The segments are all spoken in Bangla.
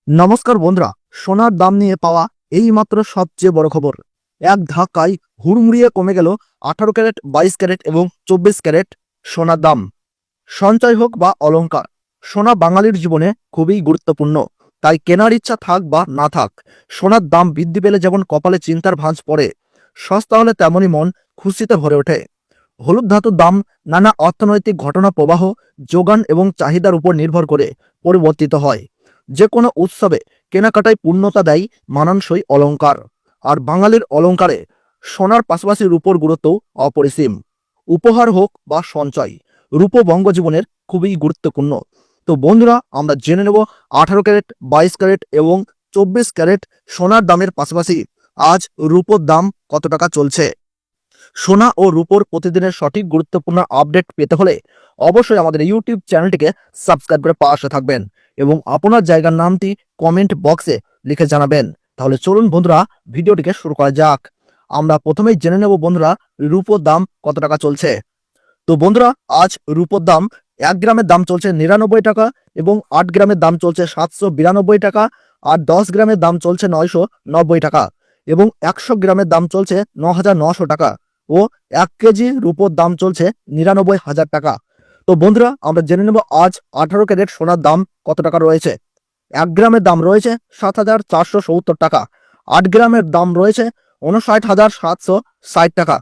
নমস্কার বন্ধুরা, সোনার দাম নিয়ে পাওয়া এই মাত্র সবচেয়ে বড় খবর। এক ধাক্কায় হুড়মুড়িয়ে কমে গেল 18 ক্যারেট, 22 ক্যারেট এবং 24 ক্যারেট সোনার দাম। সঞ্চয় হোক বা অলংকার, সোনা বাঙালির জীবনে খুবই গুরুত্বপূর্ণ। তাই কেনার ইচ্ছা থাক বা না থাক, সোনার দাম বৃদ্ধি পেলে যেমন কপালে চিন্তার ভাঁজ পড়ে, সস্তা হলে তেমনই মন খুশিতে ভরে ওঠে। হলুদ ধাতুর দাম নানা অর্থনৈতিক ঘটনা প্রবাহ, যোগান এবং চাহিদার উপর নির্ভর করে পরিবর্তিত হয়। যে কোনো উৎসবে কেনাকাটায় পূর্ণতা দেয় মানানসই অলংকার। আর বাঙালির অলংকারে সোনার পাশাপাশি রূপোর গুরুত্বও অপরিসীম। উপহার হোক বা সঞ্চয়, রূপো বঙ্গজীবনের খুবই গুরুত্বপূর্ণ। তো বন্ধুরা, আমরা জেনে নেব 18 ক্যারেট, 22 ক্যারেট এবং 24 ক্যারেট সোনার দামের পাশাপাশি আজ রূপোর দাম কত টাকা চলছে। সোনা ও রূপোর প্রতিদিনের সঠিক গুরুত্বপূর্ণ আপডেট পেতে হলে অবশ্যই আমাদের ইউটিউব চ্যানেলটিকে সাবস্ক্রাইব করে পাশে থাকবেন এবং আপনার জায়গার নামটি কমেন্ট বক্সে লিখে জানাবেন। তাহলে চলুন বন্ধুরা, ভিডিওটিকে শুরু করা যাক। আমরা প্রথমেই জেনে নেব বন্ধুরা, রূপোর দাম কত টাকা চলছে। তো বন্ধুরা, আজ রূপোর দাম 1 গ্রামের দাম চলছে 99 টাকা এবং 8 গ্রামের দাম চলছে 792 টাকা, আর 10 গ্রামের দাম চলছে 990 টাকা এবং 100 গ্রামের দাম চলছে 9900 টাকা ও 1 কেজি রূপোর দাম চলছে 99,000 টাকা। তো বন্ধুরা, আমরা জেনে নেব আজ 18 ক্যারেট সোনার দাম কত টাকা রয়েছে। 1 গ্রামের দাম রয়েছে 7,470 টাকা, 8 গ্রামের দাম রয়েছে 59,760 টাকা,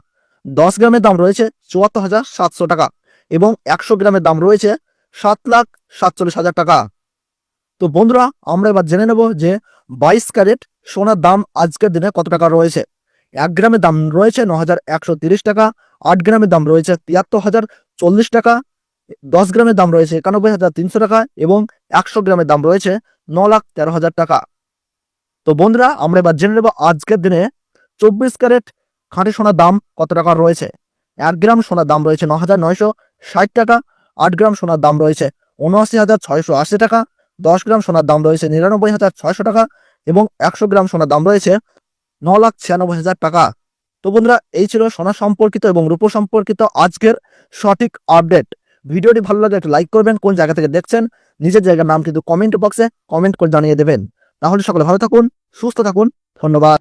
10 গ্রামের দাম রয়েছে 74,700 টাকা এবং 100 গ্রামের দাম রয়েছে 7,47,000 টাকা। তো বন্ধুরা, আমরা এবার জেনে নেব যে 22 ক্যারেট সোনার দাম আজকের দিনে কত টাকা রয়েছে। 1 গ্রামের দাম রয়েছে 9,130 টাকা, 8 গ্রামের দাম রয়েছে 73,040 টাকা, 10 গ্রামের দাম রয়েছে 91,300 টাকা এবং 100 গ্রামের দাম রয়েছে 9,13,000 টাকা। তো বন্ধুরা, আমরা এবার জেনে নেব আজকের দিনে 24 ক্যারেট খাঁটি সোনার দাম কত টাকা রয়েছে। 1 গ্রাম সোনার দাম রয়েছে 9,960 টাকা, 8 গ্রাম সোনার দাম রয়েছে 79,680 টাকা, 10 গ্রাম সোনার দাম রয়েছে 99,600 টাকা এবং 100 গ্রাম সোনার দাম রয়েছে 9,96,000 টাকা। তো বন্ধুরা, এই ছিল সোনা সম্পর্কিত এবং রূপো সম্পর্কিত আজকের সঠিক আপডেট। ভিডিওটি ভালো লাগলে একটা লাইক করবেন, কোন জায়গা থেকে দেখছেন নিজের জায়গার নাম কিন্তু কমেন্ট বক্সে কমেন্ট করে জানিয়ে দেবেন। তাহলে সকলে ভালো থাকুন, সুস্থ থাকুন, ধন্যবাদ।